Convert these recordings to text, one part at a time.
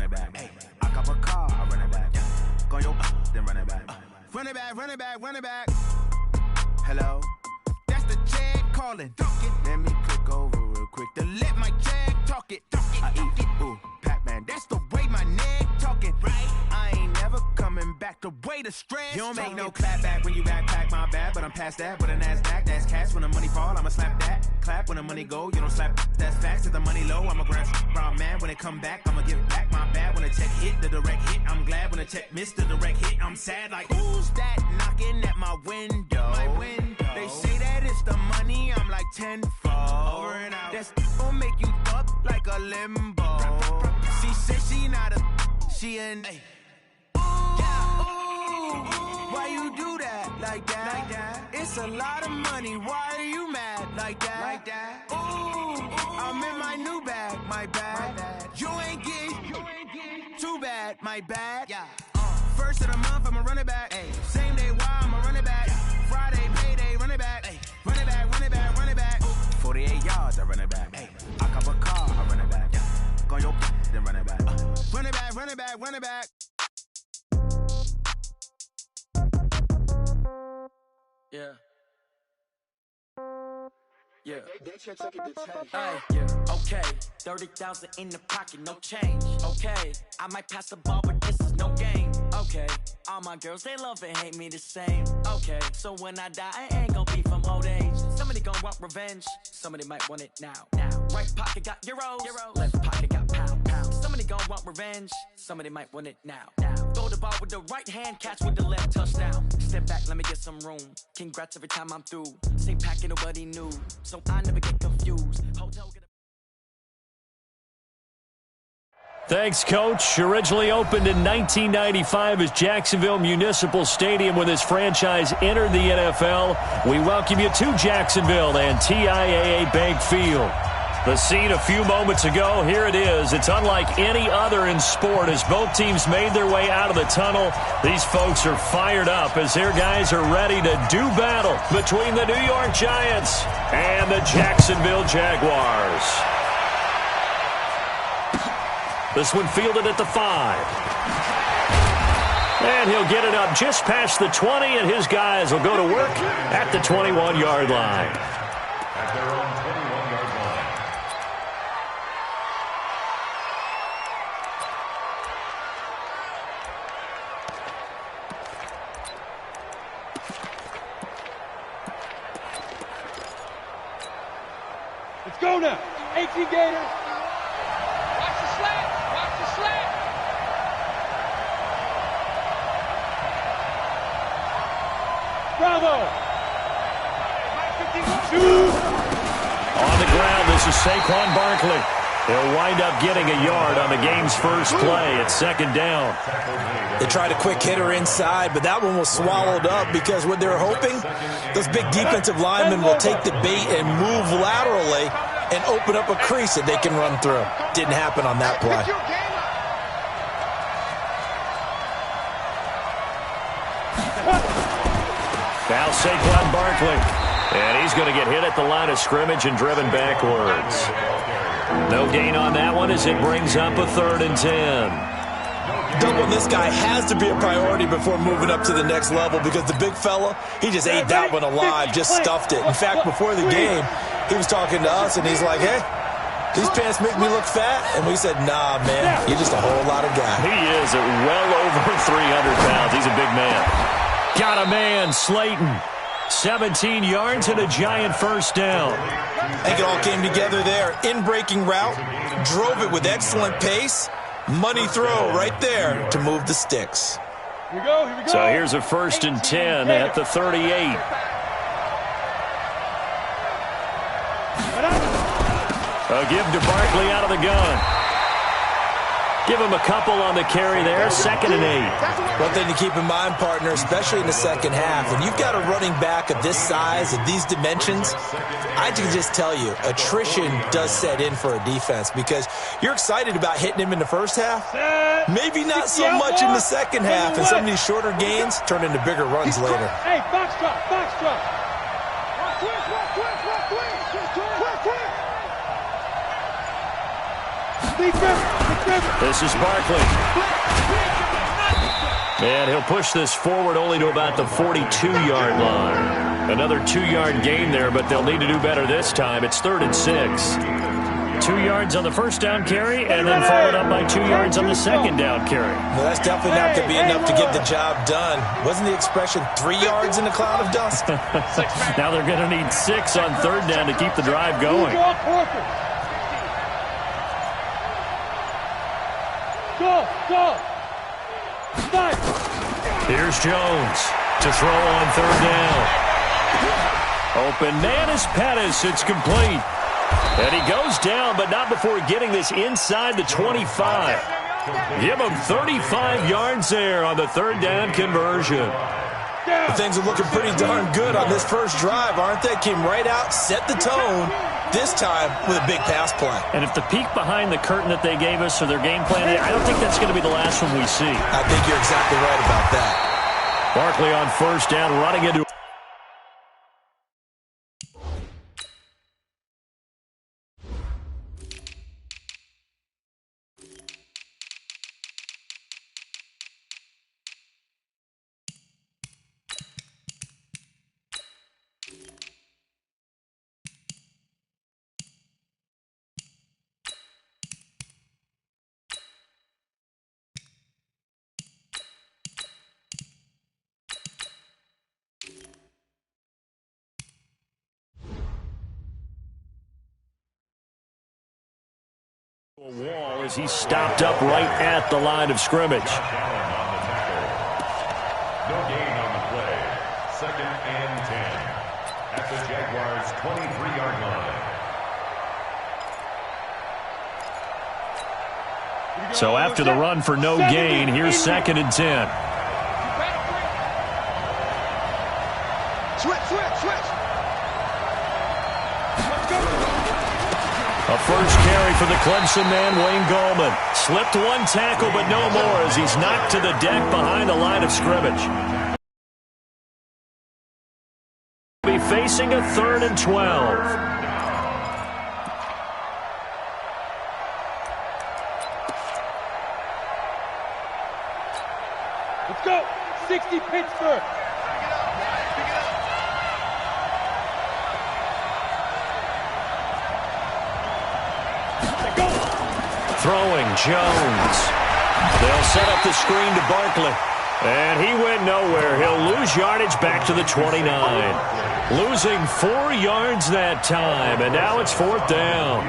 it back. Hey, I cop a car, I run it back. Go your then run it back. Run it back, run it back, run it back. Hello, that's the jag calling. Let me click over real quick to let my jag talk it. I eat it, ooh, Pac-Man. That's the way my neck talking. Right, I ain't never coming back. The way the stress. You don't make no clap back when you backpack, my bad. But I'm past that with a NASDAQ. That's cash when the money fall. I'ma slap that. Clap when the money go. You don't slap. That's fast. If the money low, I'ma grab brown man. When it come back, I'ma give back my bad. When the check hit, the direct hit. I'm glad when the check missed the direct hit. I'm sad like who's that knocking at my window? My window. They say that it's the money. I'm like tenfold. Over and out. That's gon' make you up like a limbo. She said she not a. She an. Why you do that like that? It's a lot of money. Why are you mad like that? Ooh, I'm in my new bag, my bad. You ain't getting too bad, my bad. First of the month, I'ma run it back. Same day, why I'ma run it back. Friday, payday, run it back. Run it back, run it back, run it back. 48 yards, I run it back. I cop a car, I run it back. Go your then run it back. Run it back, run it back, run it back. Yeah. Okay, 30,000 in the pocket, no change. Okay, I might pass the ball, but this is no game. Okay, all my girls, they love and hate me the same. Okay, so when I die, I ain't gonna be from old age. Somebody gonna want revenge, somebody might want it now. Right pocket got euros, left pocket got pounds. Somebody gonna want revenge, somebody might want it now. Throw the ball with the right hand, catch with the left, touchdown. Step back, let me get some room. Congrats every time I'm through. Same packet, nobody knew, so I never get confused. Hotel get a Thanks, Coach. Originally opened in 1995 as Jacksonville Municipal Stadium when this franchise entered the NFL. We welcome you to Jacksonville and TIAA Bank Field. The scene a few moments ago, here it is. It's unlike any other in sport as both teams made their way out of the tunnel. These folks are fired up as their guys are ready to do battle between the New York Giants and the Jacksonville Jaguars. This one fielded at the 5. And he'll get it up just past the 20, and his guys will go to work at the 21-yard line. At their own 21-yard line. Let's go now. 18 Gators. Watch the slant. Watch the slant. Bravo. On the ground, this is Saquon Barkley. He'll wind up getting a yard on the game's first play at second down. They tried a quick hitter inside, but that one was swallowed up because what they were hoping, those big defensive linemen will take the bait and move laterally and open up a crease that they can run through. Didn't happen on that play. Now Saquon Barkley. And he's going to get hit at the line of scrimmage and driven backwards. No gain on that one as it brings up a 3rd and 10. Doubling this guy has to be a priority before moving up to the next level because the big fella, he just ate that one alive, just stuffed it. In fact, before the game, he was talking to us, and he's like, hey, these pants make me look fat? And we said, nah, man, you're just a whole lot of guy. He is at well over 300 pounds. He's a big man. Got a man, Slayton. 17 yards and a giant first down. I think it all came together there. In-breaking route, drove it with excellent pace. Money throw right there to move the sticks. Here we go, here we go. So here's a 1st and 10 at the 38. A give to Barkley out of the gun. Give him a couple on the carry there. 2nd and 8. One thing to keep in mind, partner, especially in the second half, when you've got a running back of this size, of these dimensions, I can just tell you, attrition does set in for a defense because you're excited about hitting him in the first half. Maybe not so much in the second half, and some of these shorter gains turn into bigger runs later. Hey, box drop, box drop. Quick. Defense. This is Barkley. And he'll push this forward only to about the 42-yard line. Another 2-yard gain there, but they'll need to do better this time. It's 3rd and 6. 2 yards on the first down carry, and then followed up by 2 yards on the second down carry. Well, that's definitely not going to be enough to get the job done. Wasn't the expression 3 yards in a cloud of dust? Now they're going to need 6 on 3rd down to keep the drive going. Go. Here's Jones to throw on 3rd down. Open man is Pettis. It's complete. And he goes down, but not before getting this inside the 25. Give him 35 yards there on the 3rd down conversion. Things are looking pretty darn good on this first drive, aren't they? Came right out, set the tone, this time with a big pass play. And if the peek behind the curtain that they gave us or their game plan, I don't think that's going to be the last one we see. I think you're exactly right about that. Barkley on 1st down, running into a wall as he's stopped up right at the line of scrimmage. No gain on the play. 2nd and 10 at the Jaguars' 23-yard line. So after the run for no gain, here's 2nd and 10. Switch. A first carry for the Clemson man, Wayne Gallman. Slipped one tackle, but no more as he's knocked to the deck behind the line of scrimmage. Be facing a 3rd and 12. Let's go. 60 Pittsburgh. Throwing Jones. They'll set up the screen to Barkley. And he went nowhere. He'll lose yardage back to the 29. Losing 4 yards that time. And now it's 4th down.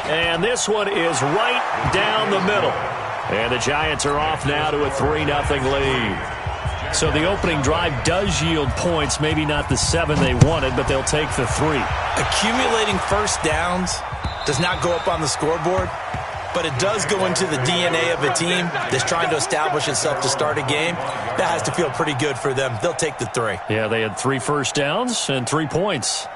And this one is right down the middle. And the Giants are off now to a 3-0 lead. So the opening drive does yield points, maybe not the 7 they wanted, but they'll take the 3. Accumulating first downs does not go up on the scoreboard, but it does go into the DNA of a team that's trying to establish itself to start a game. That has to feel pretty good for them. They'll take the 3. Yeah, they had 3 first downs and 3 points.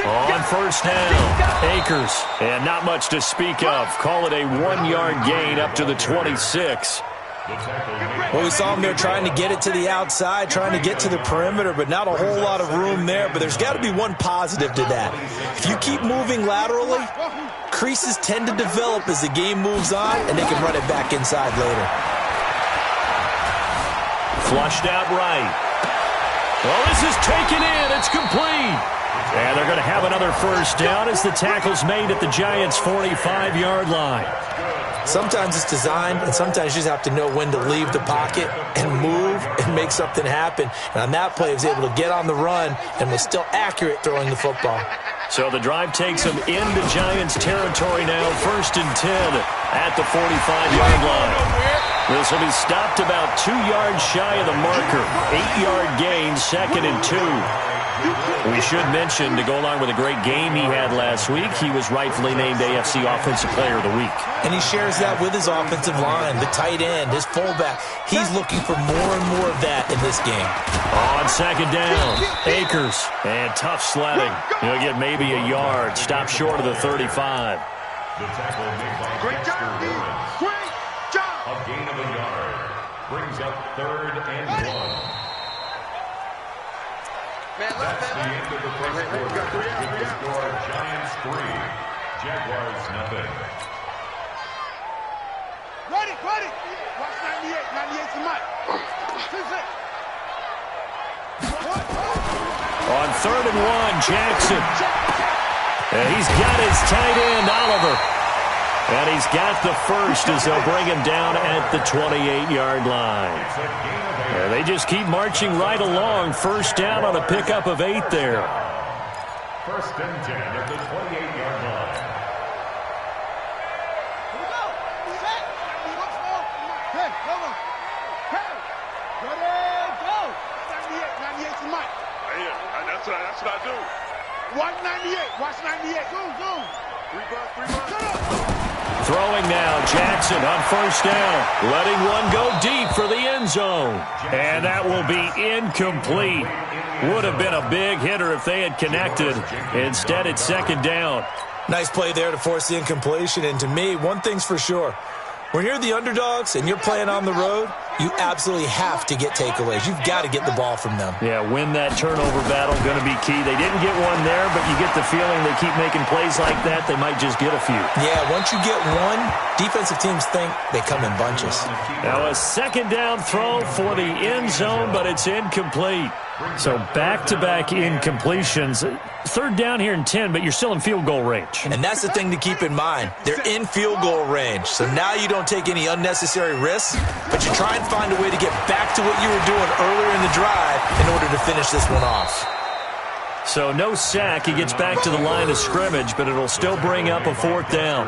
On 1st down, Akers, and not much to speak of. Call it a 1-yard gain up to the 26. Well, we saw him there trying to get it to the outside, trying to get to the perimeter, but not a whole lot of room there. But there's got to be one positive to that. If you keep moving laterally, creases tend to develop as the game moves on, and they can run it back inside later. Flushed out right. Well, this is taken in. It's complete. And they're going to have another first down as the tackle's made at the Giants' 45-yard line. Sometimes it's designed, and sometimes you just have to know when to leave the pocket and move and make something happen. And on that play, he was able to get on the run and was still accurate throwing the football. So the drive takes them into Giants territory now, 1st and 10 at the 45-yard line. This will be stopped about 2 yards shy of the marker. 8-yard gain, 2nd and 2. We should mention, to go along with a great game he had last week, he was rightfully named AFC Offensive Player of the Week. And he shares that with his offensive line, the tight end, his fullback. He's looking for more and more of that in this game. On 2nd down, Akers, and tough sledding. He'll get maybe a yard, stop short of the 35. The tackle made by Dexter Lawrence. A gain of a yard. Brings up 3rd and 1. That's the end of the first quarter. With the score, Giants 3, Jaguars nothing. Ready. Watch 98. 98's the mic. On 3rd and 1, Jackson. And he's got his tight end, Oliver. And he's got the first as they'll bring him down at the 28-yard line. And they just keep marching right along. First down on a pickup of 8 there. 1st and 10 at the 28-yard line. Here we go. Set. Hey, come on. Hey. Ready, go. 98's the mic. Yeah, that's what I do. Watch 98. Watch 98. Zoom. 3 bucks. Shut up. Throwing now, Jackson on 1st down. Letting one go deep for the end zone. And that will be incomplete. Would have been a big hitter if they had connected. Instead, it's 2nd down. Nice play there to force the incompletion. And to me, one thing's for sure. When you're the underdogs and you're playing on the road, you absolutely have to get takeaways. You've got to get the ball from them. Yeah, win that turnover battle, going to be key. They didn't get one there, but you get the feeling they keep making plays like that, they might just get a few. Yeah, once you get one, defensive teams think they come in bunches. Now a 2nd down throw for the end zone, but it's incomplete. So back-to-back incompletions. 3rd down here and 10, but you're still in field goal range. And that's the thing to keep in mind. They're in field goal range. So now you don't take any unnecessary risks, but you try and find a way to get back to what you were doing earlier in the drive in order to finish this one off. So no sack. He gets back to the line of scrimmage, but it'll still bring up a 4th down.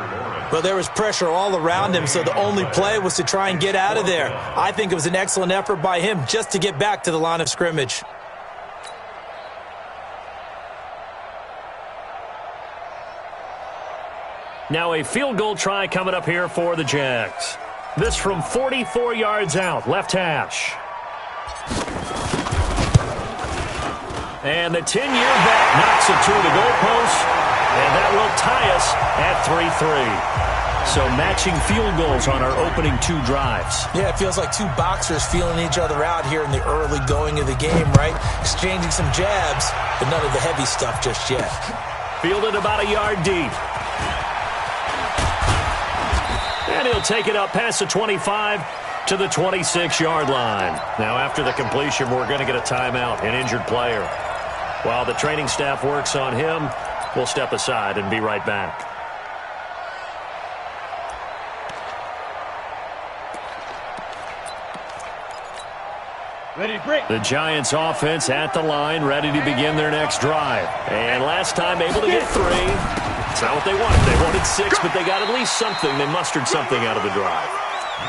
Well, there was pressure all around him, so the only play was to try and get out of there. I think it was an excellent effort by him just to get back to the line of scrimmage. Now a field goal try coming up here for the Jags. This from 44 yards out, left hash. And the 10-year vet knocks it to the goalpost, and that will tie us at 3-3. So matching field goals on our opening 2 drives. Yeah, it feels like 2 boxers feeling each other out here in the early going of the game, right? Exchanging some jabs, but none of the heavy stuff just yet. Fielded about a yard deep. And he'll take it up past the 25 to the 26-yard line. Now, after the completion, we're going to get a timeout, an injured player. While the training staff works on him, we'll step aside and be right back. Ready to break. The Giants offense at the line, ready to begin their next drive. And last time able to get 3. It's not what they wanted. They wanted 6, but they got at least something. They mustered something out of the drive.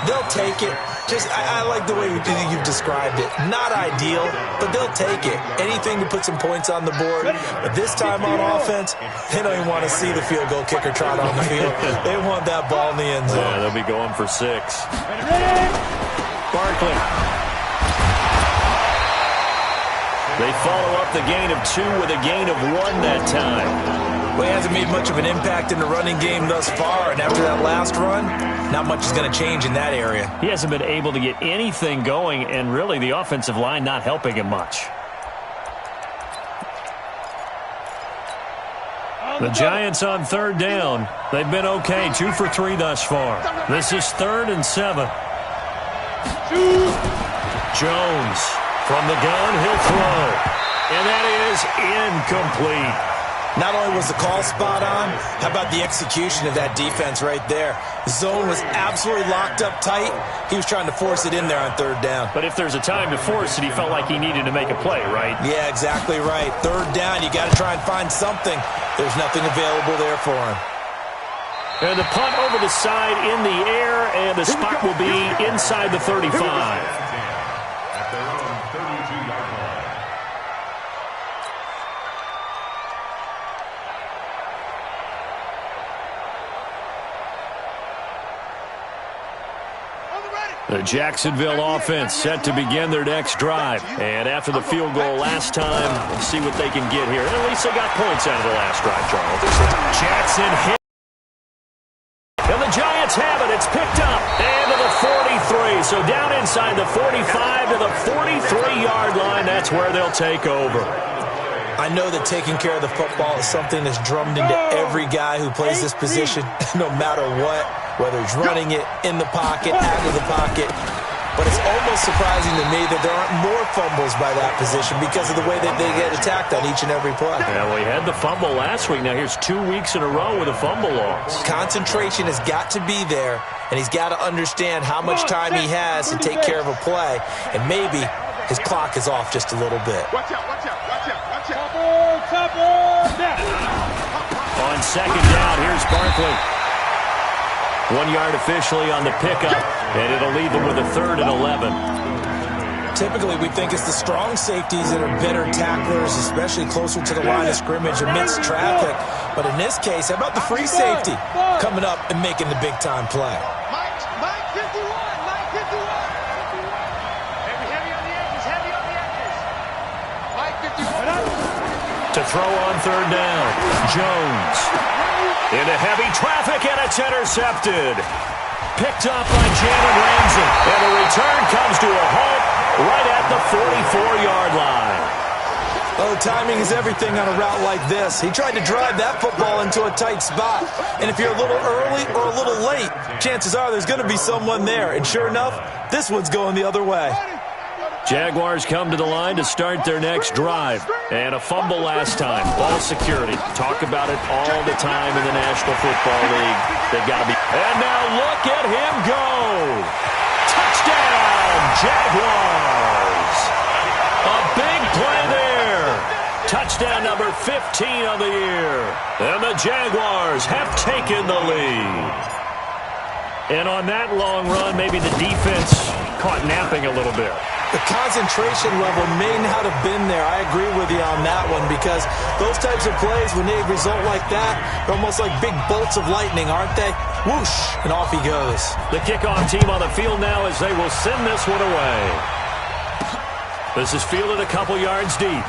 They'll take it. I like the way you've described it. Not ideal, but they'll take it. Anything to put some points on the board. But this time on offense, they don't even want to see the field goal kicker trot on the field. They want that ball in the end zone. Yeah, they'll be going for 6. Barkley. They follow up the gain of 2 with a gain of 1 that time. Well, he hasn't made much of an impact in the running game thus far, and after that last run, not much is going to change in that area. He hasn't been able to get anything going, and really the offensive line not helping him much. The Giants on 3rd down. They've been okay, 2 for 3 thus far. This is 3rd and 7. Jones from the gun, he'll throw. And that is incomplete. Not only was the call spot on, how about the execution of that defense right there? The zone was absolutely locked up tight. He was trying to force it in there on 3rd down. But if there's a time to force it, he felt like he needed to make a play, right? Yeah, exactly right. 3rd down, you got to try and find something. There's nothing available there for him. And the punt over the side in the air, and the spot will be inside the 35. At their own 32-yard line. The Jacksonville offense set to begin their next drive. And after the field goal last time, we'll see what they can get here. At least they got points out of the last drive, Charles. Jackson hit. And the Giants have it. It's picked up. And to the 43. So down inside the 45 to the 43-yard line. That's where they'll take over. I know that taking care of the football is something that's drummed into every guy who plays this position, no matter what, whether he's running it, in the pocket, out of the pocket. But it's almost surprising to me that there aren't more fumbles by that position because of the way that they get attacked on each and every play. Yeah, well, he had the fumble last week. Now here's 2 weeks in a row with a fumble loss. Concentration has got to be there, and he's got to understand how much time he has to take care of a play, and maybe his clock is off just a little bit. Watch out, watch out, watch out, watch out. On second down, here's Barkley. 1 yard officially on the pickup, and it'll leave them with a 3rd and 11. Typically, we think it's the strong safeties that are better tacklers, especially closer to the line of scrimmage amidst traffic. But in this case, how about the free safety coming up and making the big-time play? Mike 51, Mike 51. Heavy on the edges, heavy on the edges. Mike 51. To throw on 3rd down, Jones. Into heavy traffic, and it's intercepted. Picked up by Jalen Ramsey. And the return comes to a halt right at the 44-yard line. Oh, timing is everything on a route like this. He tried to drive that football into a tight spot. And if you're a little early or a little late, chances are there's going to be someone there. And sure enough, this one's going the other way. Jaguars come to the line to start their next drive. And a fumble last time. Ball security. Talk about it all the time in the National Football League. They've got to be. And now look at him go. Touchdown, Jaguars. A big play there. Touchdown number 15 of the year. And the Jaguars have taken the lead. And on that long run, maybe the defense caught napping a little bit. The concentration level may not have been there. I agree with you on that one because those types of plays, when they result like that, they're almost like big bolts of lightning, aren't they? Whoosh, and off he goes. The kickoff team on the field now as they will send this one away. This is fielded a couple yards deep.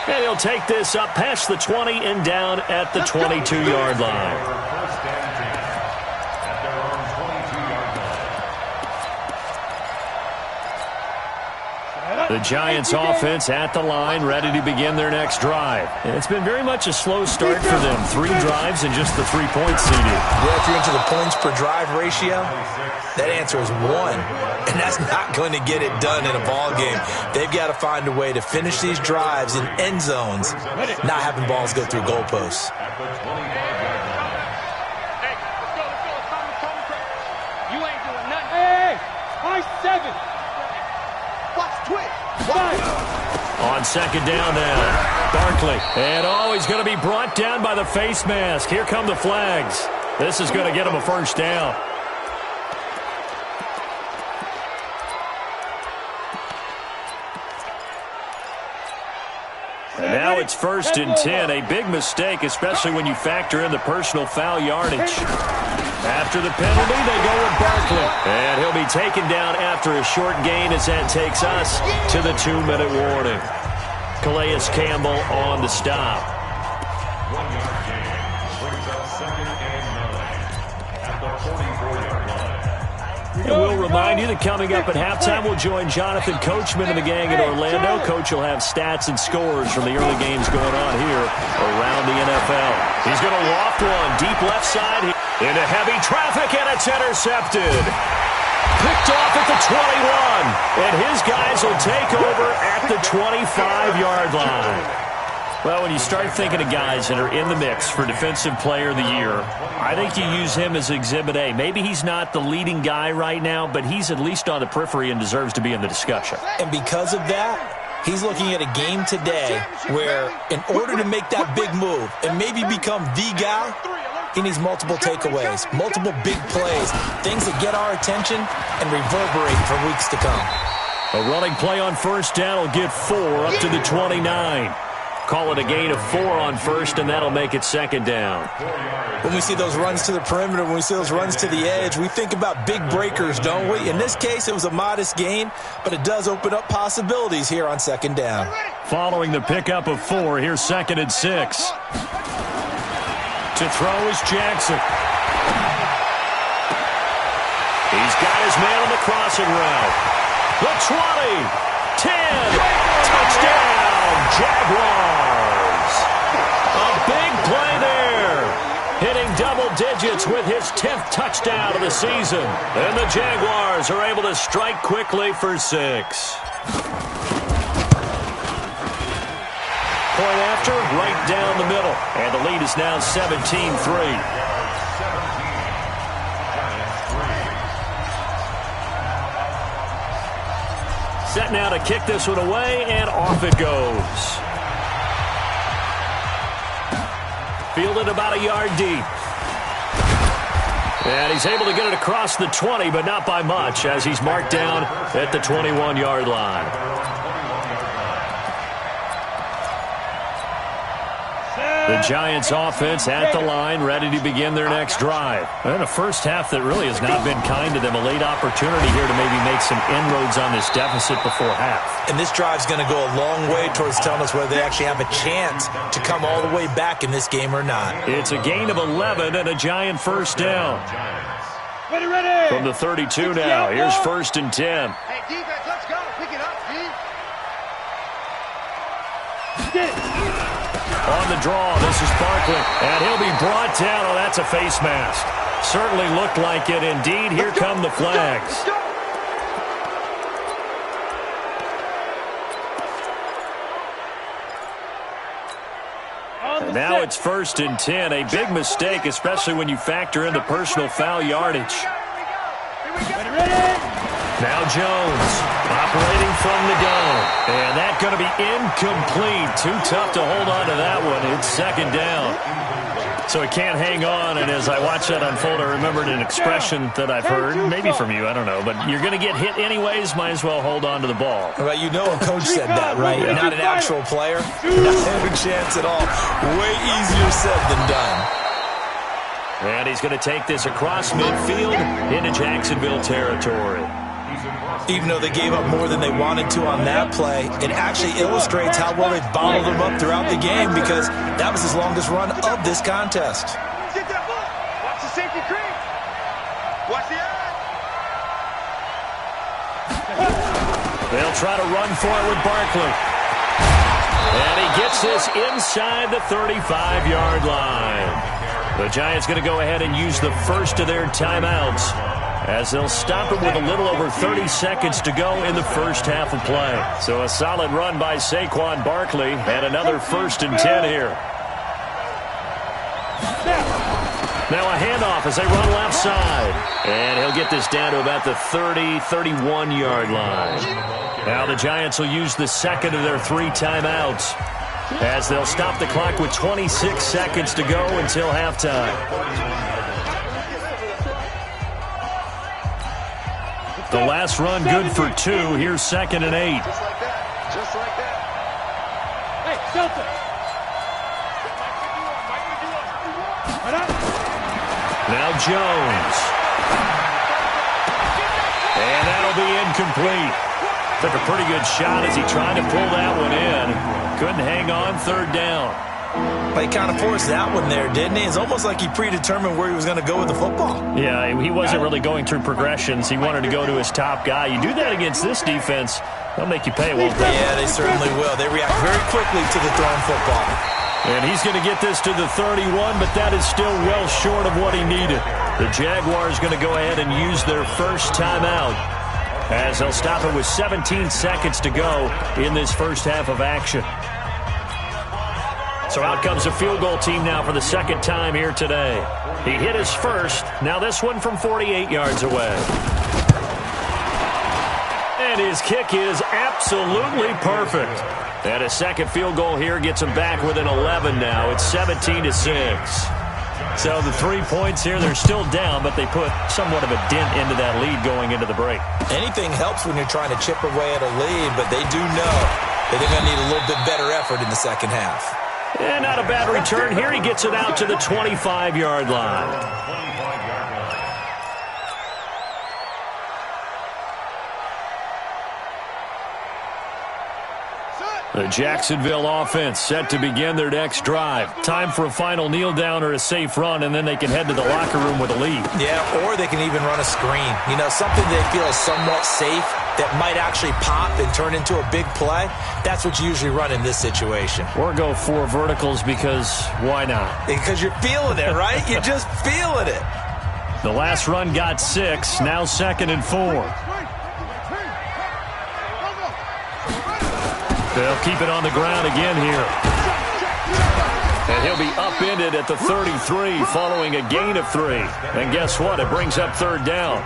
And he'll take this up past the 20 and down at the 22-yard line. The Giants offense at the line, ready to begin their next drive. And it's been very much a slow start for them. 3 drives and just the 3 points seeded. Yeah, if you're into the points per drive ratio, that answer is 1. And that's not going to get it done in a ball game. They've got to find a way to finish these drives in end zones, not having balls go through goalposts. You ain't doing nothing. Hey, my 7. Watch twitch. On second down now, Barkley. And he's going to be brought down by the face mask. Here come the flags. This is going to get him a first down. And now it's 1st and 10. A big mistake, especially when you factor in the personal foul yardage. After the penalty, they go with Barkley. And he'll be taken down after a short gain as that takes us to the 2-minute warning. Calais Campbell on the stop. 1-yard gain brings up 2nd and 9 at the 44-yard line. And we'll remind you that coming up at halftime, we'll join Jonathan Coachman and the gang in Orlando. Coach will have stats and scores from the early games going on here around the NFL. He's going to loft one deep left side into heavy traffic, and it's intercepted. Picked off at the 21, and his guys will take over at the 25-yard line. Well, when you start thinking of guys that are in the mix for Defensive Player of the Year, I think you use him as Exhibit A. Maybe he's not the leading guy right now, but he's at least on the periphery and deserves to be in the discussion. And because of that, He's looking at a game today where in order to make that big move and maybe become the guy, he needs multiple takeaways, multiple big plays, things that get our attention and reverberate for weeks to come. A running play on first down will get 4 up to the 29. Call it a gain of 4 on first, and that'll make it second down. When we see those runs to the perimeter, when we see those runs to the edge, we think about big breakers, don't we? In this case, it was a modest gain, but it does open up possibilities here on second down. Following the pickup of 4, here's 2nd and 6. To throw is Jackson. He's got his man on the crossing route. The 20, 10, touchdown, Jaguars. A big play there. Hitting double digits with his 10th touchdown of the season. And the Jaguars are able to strike quickly for 6. Point after, right down the middle. And the lead is now 17-3. Set now to kick this one away, and off it goes. Fielded about a yard deep. And he's able to get it across the 20, but not by much, as he's marked down at the 21-yard line. The Giants offense at the line, ready to begin their next drive. And a first half that really has not been kind to them. A late opportunity here to maybe make some inroads on this deficit before half. And this drive's going to go a long way towards telling us whether they actually have a chance to come all the way back in this game or not. It's a gain of 11 and a Giant first down. Ready. From the 32 now, here's 1st and 10. Hey, defense, let's go. Pick it up, D. Get it. On the draw, this is Barkley, and he'll be brought down. Oh, that's a face mask. Certainly looked like it. Indeed, here come the flags. And now it's 1st and 10. A big mistake, especially when you factor in the personal foul yardage. Now Jones operating from the gun. And that's going to be incomplete. Too tough to hold on to that one. It's 2nd down. So he can't hang on. And as I watch that unfold, I remembered an expression that I've heard, maybe from you, I don't know. But you're going to get hit anyways, might as well hold on to the ball. Well, you know a coach said that, right? Not an actual player. Not a chance at all. Way easier said than done. And he's going to take this across midfield into Jacksonville territory. Even though they gave up more than they wanted to on that play, it actually illustrates how well they bottled them up throughout the game because that was his longest run of this contest. Get that ball. Watch the safety creep. Watch the eye. They'll try to run for it with Barkley. And he gets this inside the 35-yard line. The Giants going to go ahead and use the first of their timeouts, as they'll stop it with a little over 30 seconds to go in the first half of play. So a solid run by Saquon Barkley, and another 1st and 10 here. Now a handoff as they run left side. And he'll get this down to about the 30, 31-yard line. Now the Giants will use the 2nd of their 3 timeouts, as they'll stop the clock with 26 seconds to go until halftime. The last run good for 2. Here's 2nd and 8. Just like that. Just like that. Hey, Delta. Now Jones. And that'll be incomplete. Took a pretty good shot as he tried to pull that one in. Couldn't hang on, 3rd down. But he kind of forced that one there, didn't he? It's almost like he predetermined where he was going to go with the football. Yeah, he wasn't really going through progressions. He wanted to go to his top guy. You do that against this defense, they'll make you pay, won't they? Yeah, they certainly will. They react very quickly to the thrown football. And he's going to get this to the 31, but that is still well short of what he needed. The Jaguars going to go ahead and use their first timeout, as they'll stop it with 17 seconds to go in this first half of action. So out comes the field goal team now for the 2nd time here today. He hit his first. Now this one from 48 yards away. And And his kick is absolutely perfect. And a second field goal here gets them back within 11 now. It's 17-6. So the 3 points here, they're still down, but they put somewhat of a dent into that lead going into the break. Anything helps when you're trying to chip away at a lead, but they do know that they're going to need a little bit better effort in the second half. And not a bad return here. He gets it out to the 25-yard line. The Jacksonville offense set to begin their next drive. Time for a final kneel down or a safe run, and then they can head to the locker room with a lead. Yeah, or they can even run a screen. You know, something they feel is somewhat safe that might actually pop and turn into a big play. That's what you usually run in this situation. Or go 4 verticals because why not? Because you're feeling it, right? You're just feeling it. The last run got 6. Now 2nd and 4. They'll keep it on the ground again here. And he'll be upended at the 33 following a gain of 3. And guess what? It brings up 3rd down.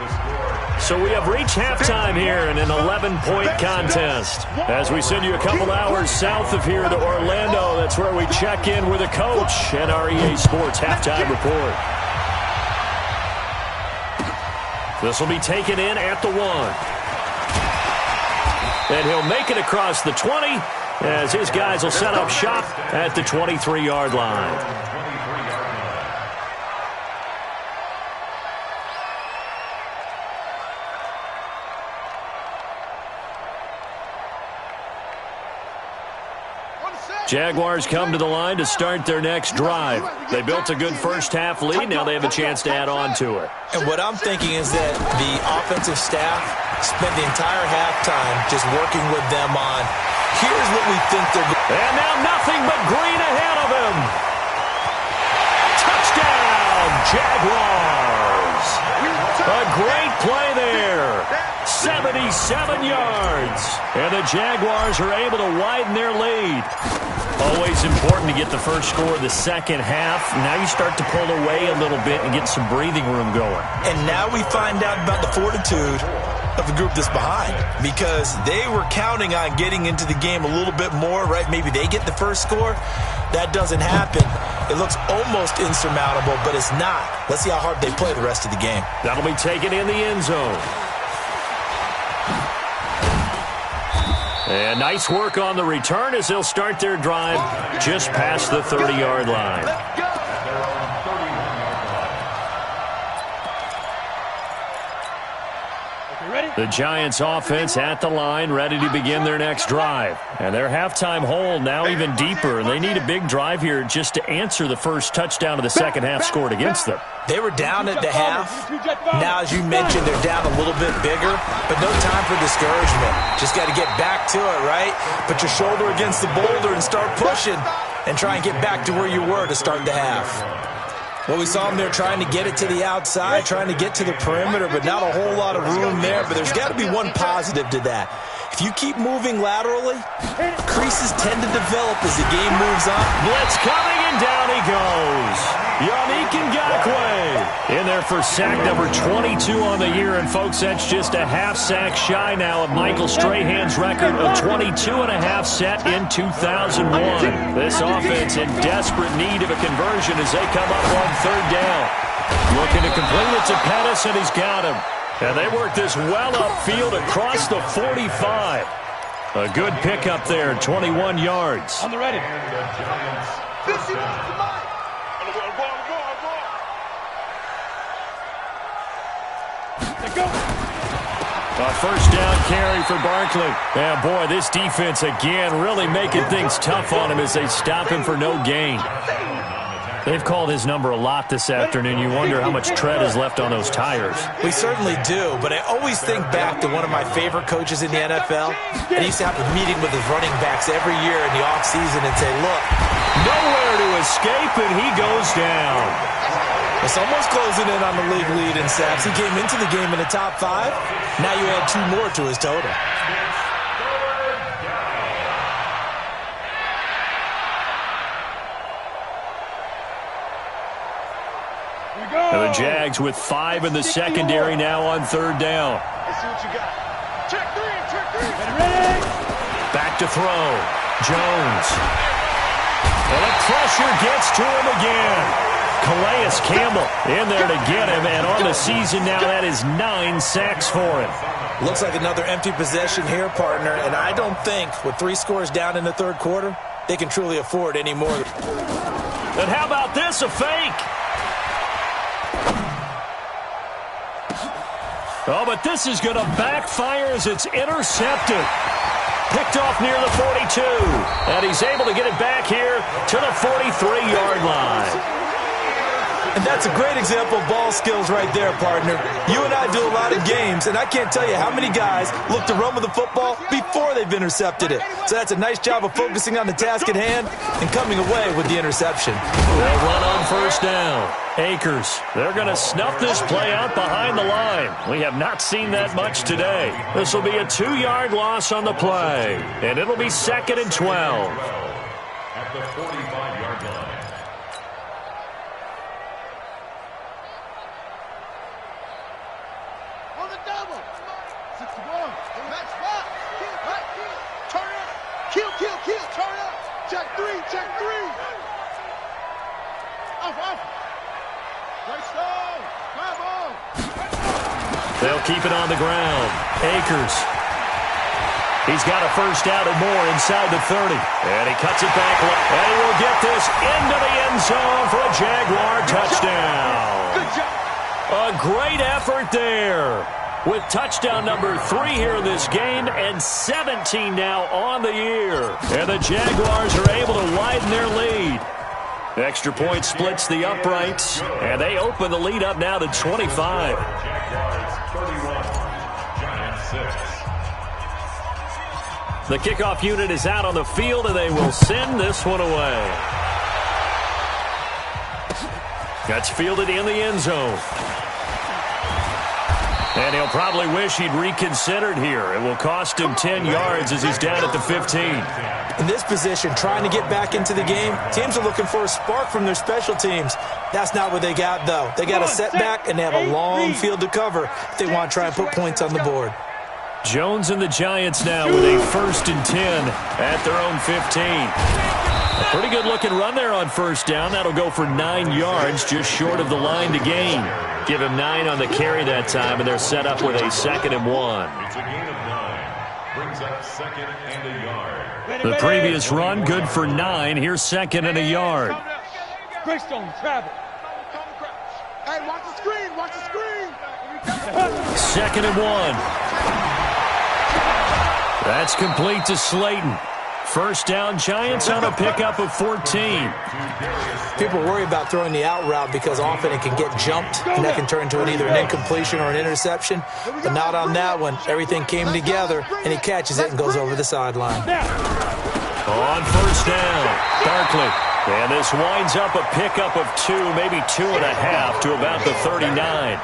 So we have reached halftime here in an 11-point contest. As we send you a couple hours south of here to Orlando, that's where we check in with a coach and our EA Sports halftime report. This will be taken in at the 1. And he'll make it across the 20 as his guys will set up shop at the 23-yard line. Jaguars come to the line to start their next drive. They built a good first-half lead. Now they have a chance to add on to it. And what I'm thinking is that the offensive staff spent the entire halftime just working with them on, here's what we think they're going to do. And now nothing but green ahead of him. Touchdown, Jaguars. A great play there. 77 yards. And the Jaguars are able to widen their lead. Always important to get the first score of the second half. Now you start to pull away a little bit and get some breathing room going. And now we find out about the fortitude of the group that's behind, because they were counting on getting into the game a little bit more, right? Maybe they get the first score. That doesn't happen. It looks almost insurmountable, but it's not. Let's see how hard they play the rest of the game. That'll be taken in the end zone. And nice work on the return as they'll start their drive just past the 30-yard line. The Giants offense at the line, ready to begin their next drive. And their halftime hole now even deeper, and they need a big drive here just to answer the first touchdown of the second half scored against them. They were down at the half. Now, as you mentioned, they're down a little bit bigger, but no time for discouragement. Just got to get back to it, right? Put your shoulder against the boulder and start pushing and try and get back to where you were to start the half. Well, we saw them there trying to get it to the outside, trying to get to the perimeter, but not a whole lot of room there. But there's got to be one positive to that. If you keep moving laterally, creases tend to develop as the game moves on. Blitz coming, and down he goes. Yannick Ngakoue in there for sack number 22 on the year. And, folks, that's just a half sack shy now of Michael Strahan's record of 22.5 set in 2001. This offense in desperate need of a conversion as they come up on 3rd down. Looking to complete it to Pettis, and he's got him. And they work this well upfield across the 45. A good pickup there, 21 yards. On the ready. A first down carry for Barkley. And, boy, this defense again really making things tough on him as they stop him for no gain. They've called his number a lot this afternoon. You wonder how much tread is left on those tires. We certainly do, but I always think back to one of my favorite coaches in the NFL. And he used to have a meeting with his running backs every year in the offseason and say, look, nowhere to escape, and he goes down. It's almost closing in on the league lead in sacks. He came into the game in the top 5. Now you add 2 more to his total. And the Jags with 5 in the secondary now on 3rd down. Let's see what you got. Check three. Back to throw. Jones. And the pressure gets to him again. Calais Campbell in there to get him, and on the season now, that is 9 sacks for him. Looks like another empty possession here, partner, and I don't think with 3 scores down in the third quarter, they can truly afford any more. And how about this, a fake? Oh, but this is going to backfire as it's intercepted. Picked off near the 42, and he's able to get it back here to the 43-yard line. And that's a great example of ball skills right there, partner. You and I do a lot of games, and I can't tell you how many guys look to run with the football before they've intercepted it. So that's a nice job of focusing on the task at hand and coming away with the interception. They'll run on first down. Akers, they're going to snuff this play out behind the line. We have not seen that much today. This will be a 2-yard loss on the play, and it'll be 2nd and 12. At the 45-yard line. On the double. 61. Max box. Turn up. Kill. Turn up. Check three. Off. Right stone. Come on. They'll keep it on the ground. Akers. He's got a first down and more inside the 30. And he cuts it back. And he will get this into the end zone for a Jaguar touchdown. Good job. A great effort there. With touchdown number 3 here in this game and 17 now on the year. And the Jaguars are able to widen their lead. Extra point splits the uprights, and they open the lead up now to 25. Jaguars 31, Giants 6. The kickoff unit is out on the field, and they will send this one away. That's fielded in the end zone. And he'll probably wish he'd reconsidered here. It will cost him 10 yards as he's down at the 15. In this position, trying to get back into the game, teams are looking for a spark from their special teams. That's not what they got, though. They got a setback, and they have a long field to cover if they want to try and put points on the board. Jones and the Giants now with a 1st and 10 at their own 15. A pretty good-looking run there on first down. That'll go for 9 yards, just short of the line to gain. Give him 9 on the carry that time, and they're set up with a 2nd and 1. It's a gain of 9. Brings up 2nd and a yard. The previous run, good for 9. Here's 2nd and a yard. Greystone, travel. Hey, watch the screen. 2nd and 1. That's complete to Slayton. First down, Giants on a pickup of 14. People worry about throwing the out route because often it can get jumped, and that can turn into either an incompletion or an interception. But not on that one. Everything came together, and he catches it and goes over the sideline. On first down, Barkley. And this winds up a pickup of 2, maybe 2.5 to about the 39.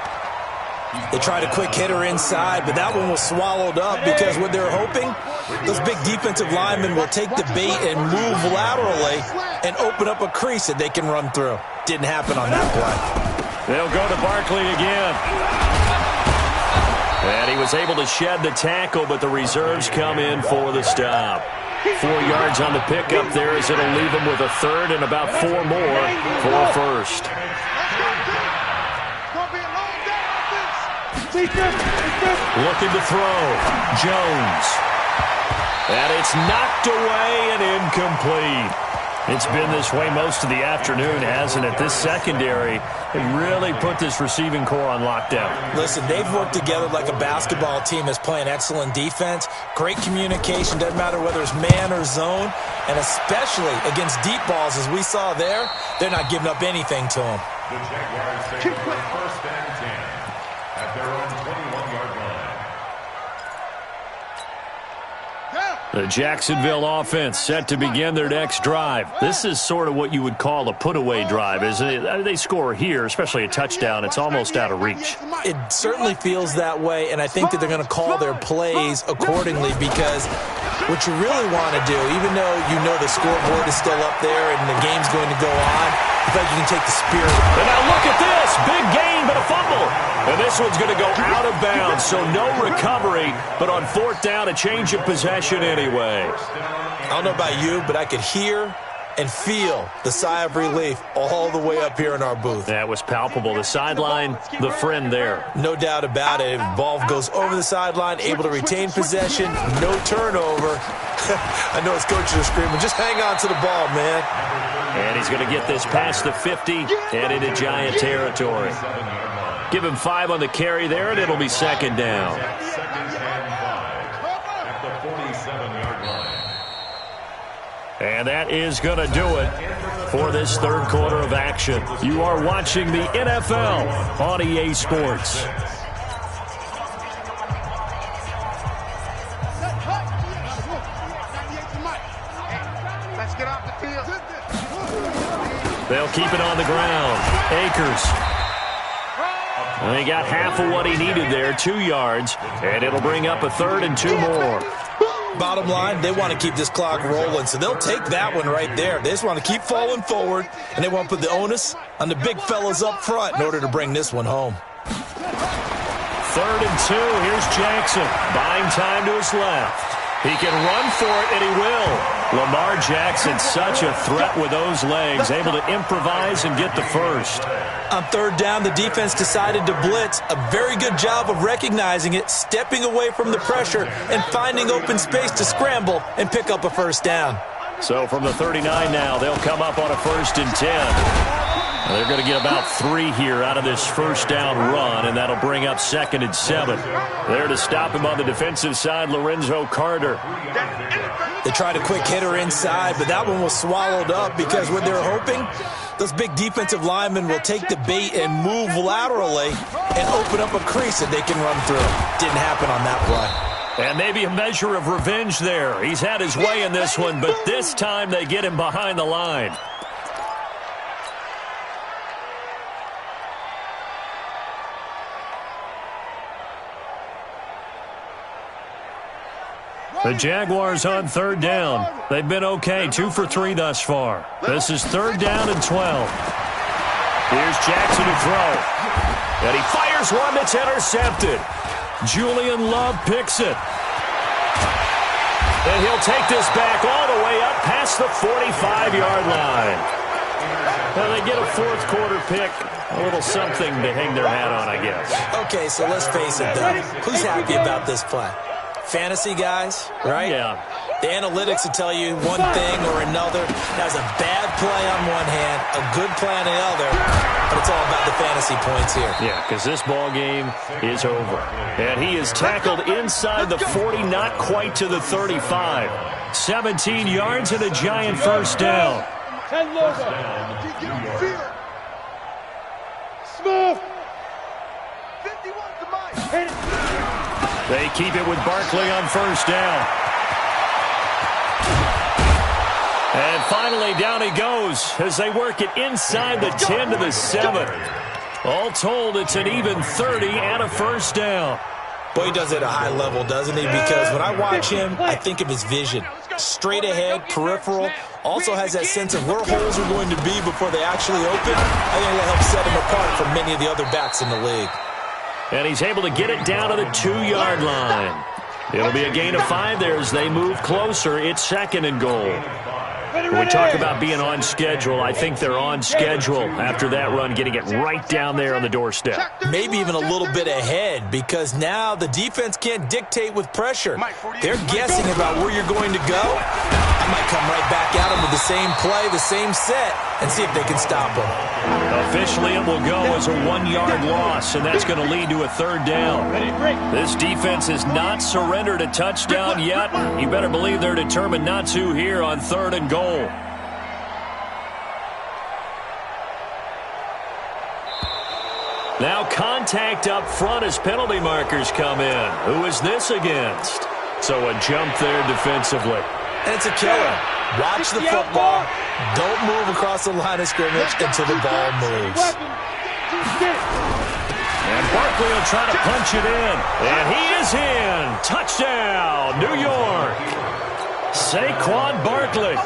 They tried a quick hitter inside, but that one was swallowed up because what they're hoping, those big defensive linemen will take the bait and move laterally and open up a crease that they can run through. Didn't happen on that play. They'll go to Barkley again. And he was able to shed the tackle, but the reserves come in for the stop. 4 yards on the pickup there as it'll leave him with a 3rd and about 4 more for a 1st. Looking to throw. Jones. And it's knocked away and incomplete. It's been this way most of the afternoon, hasn't it? This secondary really put this receiving core on lockdown. Listen, they've worked together like a basketball team that's playing excellent defense. Great communication, doesn't matter whether it's man or zone. And especially against deep balls, as we saw there, they're not giving up anything to them. The Jaguars take it 1st and 10 at their own 21-yard line. The Jacksonville offense set to begin their next drive. This is sort of what you would call a put-away drive, isn't it? They score here, especially a touchdown. It's almost out of reach. It certainly feels that way, and I think that they're going to call their plays accordingly because what you really want to do, even though you know the scoreboard is still up there and the game's going to go on, I feel like you can take the spirit. And now look at this. Big gain, but a fumble. And this one's going to go out of bounds, so no recovery. But on fourth down, a change of possession anyway. I don't know about you, but I could hear and feel the sigh of relief all the way up here in our booth. That was palpable. The sideline, the friend there. No doubt about it. Ball goes over the sideline, able to retain possession, no turnover. I know his coaches are screaming, just hang on to the ball, man. And he's going to get this past the 50 and into Giant territory. Give him 5 on the carry there, and it'll be second down. And that is going to do it for this third quarter of action. You are watching the NFL on EA Sports. Let's get off the field. They'll keep it on the ground. Akers. And he got half of what he needed there, 2 yards, and it'll bring up a 3rd and 2 more. Bottom line, they want to keep this clock rolling, so they'll take that one right there. They just want to keep falling forward, and they want to put the onus on the big fellas up front in order to bring this one home. 3rd and 2. Here's Jackson. Buying time to his left. He can run for it, and he will. Lamar Jackson, such a threat with those legs, able to improvise and get the first. On 3rd down, the defense decided to blitz. A very good job of recognizing it, stepping away from the pressure, and finding open space to scramble and pick up a first down. So from the 39 now, they'll come up on a 1st and 10. They're going to get about 3 here out of this first down run, and that'll bring up 2nd and 7. There to stop him on the defensive side, Lorenzo Carter. They tried a quick hitter inside, but that one was swallowed up because what they're hoping, those big defensive linemen will take the bait and move laterally and open up a crease that they can run through. Didn't happen on that play. And maybe a measure of revenge there. He's had his way in this one, but this time they get him behind the line. The Jaguars on 3rd down. They've been okay, 2 for 3 thus far. This is 3rd down and 12. Here's Jackson to throw. And he fires one that's intercepted. Julian Love picks it. And he'll take this back all the way up past the 45-yard line. Well, they get a 4th quarter pick. A little something to hang their hat on, I guess. Okay, so let's face it, though. Who's happy about this play? Fantasy guys, right? Yeah. The analytics will tell you one thing or another. That's a bad play on one hand, a good play on the other, but it's all about the fantasy points here. Yeah, because this ball game is over. And he is tackled inside the 40, not quite to the 35. 17 yards and a Giant first down. Smooth. 51 to Mike. They keep it with Barkley on first down. And finally, down he goes as they work it inside the 10 to the 7. All told, it's an even 30 and a first down. Boy, he does it at a high level, doesn't he? Because when I watch him, I think of his vision. Straight ahead, peripheral. Also has that sense of where holes are going to be before they actually open. I think that helps set him apart from many of the other backs in the league. And he's able to get it down to the 2-yard line. It'll be a gain of 5 there as they move closer. It's 2nd and goal. When we talk about being on schedule, I think they're on schedule after that run, getting it right down there on the doorstep. Maybe even a little bit ahead, because now the defense can't dictate with pressure. They're guessing about where you're going to go. I might come right back at them with the same play, the same set, and see if they can stop them. Officially, it will go as a 1-yard loss, and that's going to lead to a 3rd down. This defense has not surrendered a touchdown yet. You better believe they're determined not to here on 3rd and goal. Now contact up front as penalty markers come in. Who is this against? So a jump there defensively. And it's a killer. Watch the football. Don't move across the line of scrimmage until the ball moves. And Barkley will try to punch it in. And he is in. Touchdown, New York. Saquon Barkley.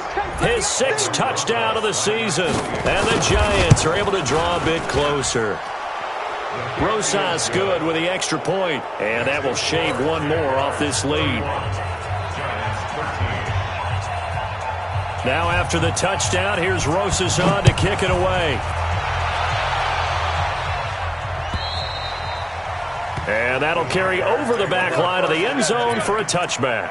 his 6th touchdown of the season. And the Giants are able to draw a bit closer. Rosas good with the extra point, and that will shave one more off this lead. Now after the touchdown, here's Rosas on to kick it away. And that'll carry over the back line of the end zone for a touchback.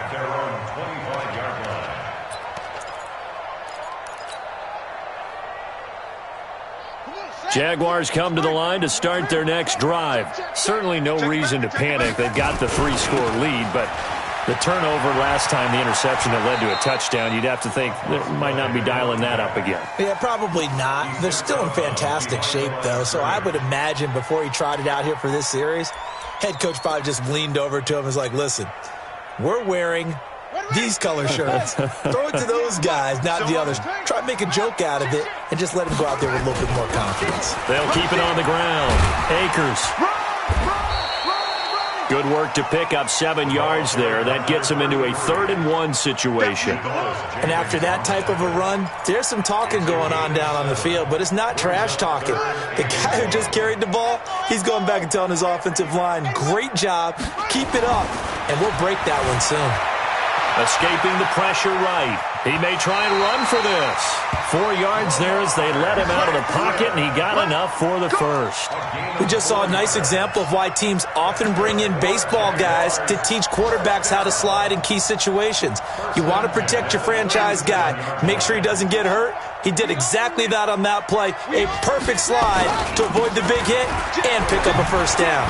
Jaguars come to the line to start their next drive. Certainly no reason to panic. They've got the 3-score lead, but the turnover last time, the interception that led to a touchdown, you'd have to think they might not be dialing that up again. Yeah, probably not. They're still in fantastic shape, though, so I would imagine before he trotted out here for this series, head coach probably just leaned over to him and was like, listen, we're wearing these color shirts. Throw it to those guys, not the others. Try to make a joke out of it and just let him go out there with a little bit more confidence. They'll keep it on the ground. Akers. Good work to pick up 7 yards there. That gets him into a 3rd-and-1 situation. And after that type of a run, there's some talking going on down on the field, but it's not trash talking. The guy who just carried the ball, he's going back and telling his offensive line, great job, keep it up, and we'll break that one soon. Escaping the pressure right. He may try and run for this. 4 yards there as they let him out of the pocket, and he got enough for the first. We just saw a nice example of why teams often bring in baseball guys to teach quarterbacks how to slide in key situations. You want to protect your franchise guy. Make sure he doesn't get hurt. He did exactly that on that play. A perfect slide to avoid the big hit and pick up a first down.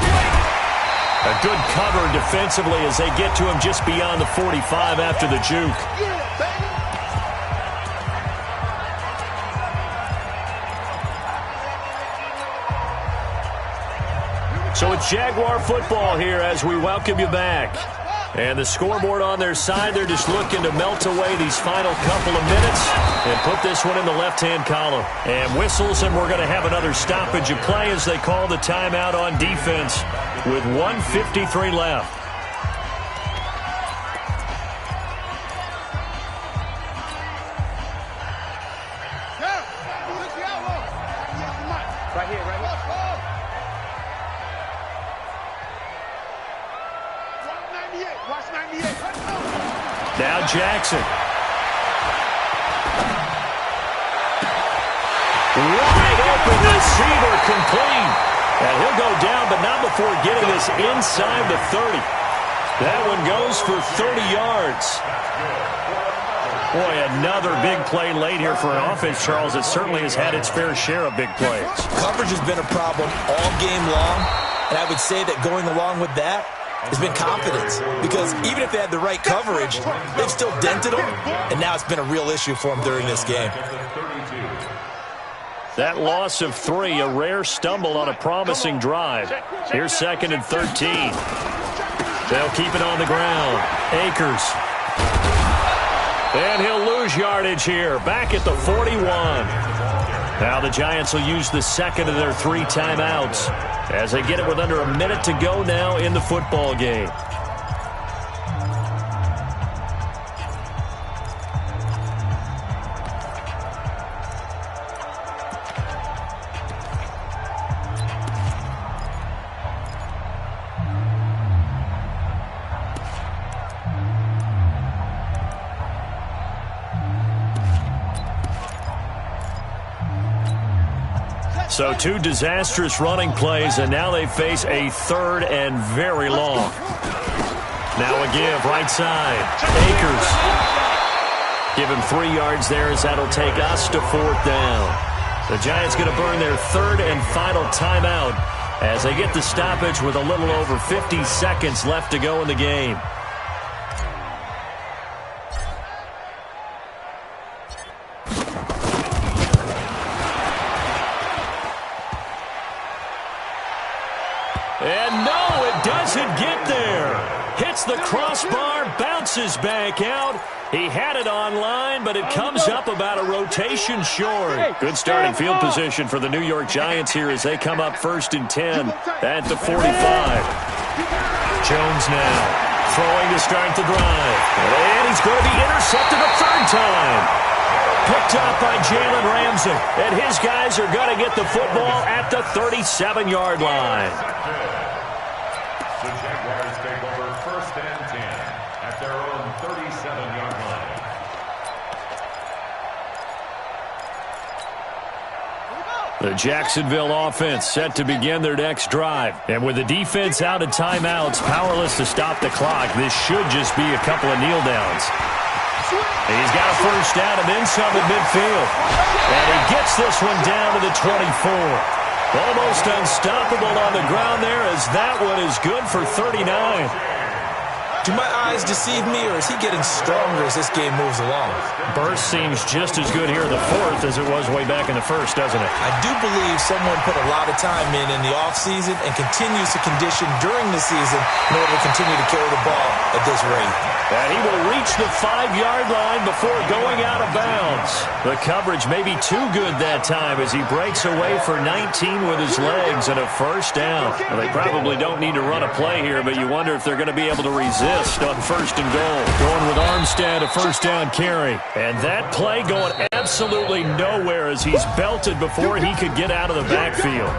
A good cover defensively as they get to him just beyond the 45 after the juke. So it's Jaguar football here as we welcome you back. And the scoreboard on their side, they're just looking to melt away these final couple of minutes and put this one in the left-hand column. And whistles, and we're going to have another stoppage of play as they call the timeout on defense with 1:53 left. Right here, right here. Watch 98. Now Jackson. Wide open receiver complete. And he'll go down, but not before getting this inside the 30. That one goes for 30 yards. Boy, another big play late here for an offense, Charles. It certainly has had its fair share of big plays. Coverage has been a problem all game long, and I would say that going along with that has been confidence, because even if they had the right coverage, they've still dented them, and now it's been a real issue for them during this game. That loss of 3, a rare stumble on a promising drive. Here's 2nd and 13. They'll keep it on the ground. Akers. And he'll lose yardage here, back at the 41. Now the Giants will use the second of their 3 timeouts as they get it with under a minute to go now in the football game. So 2 disastrous running plays, and now they face a 3rd and very long. Now a give, right side. Akers. Give him 3 yards there as that'll take us to 4th down. The Giants going to burn their 3rd and final timeout as they get the stoppage with a little over 50 seconds left to go in the game. And no, it doesn't get there. Hits the crossbar, bounces back out. He had it online, but it comes up about a rotation short. Good starting field position for the New York Giants here as they come up 1st and 10 at the 45. Jones now throwing to start the drive. And he's going to be intercepted a 3rd time. Picked up by Jalen Ramsey. And his guys are going to get the football at the 37-yard line. The Jaguars take over 1st and 10 at their own 37-yard line. The Jacksonville offense set to begin their next drive. And with the defense out of timeouts, powerless to stop the clock, this should just be a couple of kneel downs. He's got a first down and then some at midfield. And he gets this one down to the 24. Almost unstoppable on the ground there, as that one is good for 39. Do my eyes deceive me, or is he getting stronger as this game moves along? Burst seems just as good here in the fourth as it was way back in the first, doesn't it? I do believe someone put a lot of time in the offseason and continues to condition during the season in order to continue to carry the ball at this rate. And he will reach the 5-yard line before going out of bounds. The coverage may be too good that time as he breaks away for 19 with his legs and a first down. Well, they probably don't need to run a play here, but you wonder if they're going to be able to resist on 1st and goal. Going with Armstead, a first down carry. And that play going absolutely nowhere as he's belted before he could get out of the backfield.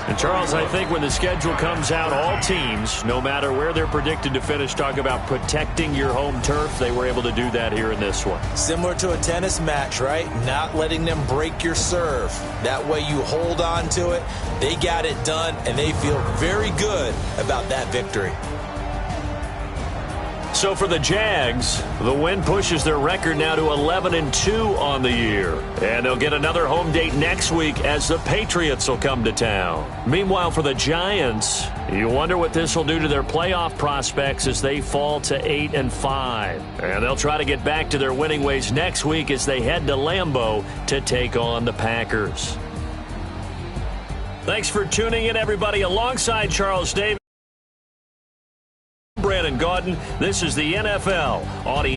And Charles, I think when the schedule comes out, all teams, no matter where they're predicted to finish, talk about protecting your home turf. They were able to do that here in this one. Similar to a tennis match, right? Not letting them break your serve. That way you hold on to it. They got it done, and they feel very good about that victory. So for the Jags, the win pushes their record now to 11-2 on the year. And they'll get another home date next week as the Patriots will come to town. Meanwhile, for the Giants, you wonder what this will do to their playoff prospects as they fall to 8-5. And they'll try to get back to their winning ways next week as they head to Lambeau to take on the Packers. Thanks for tuning in, everybody. Alongside Charles Davis, Brandon Gaudin, this is the NFL on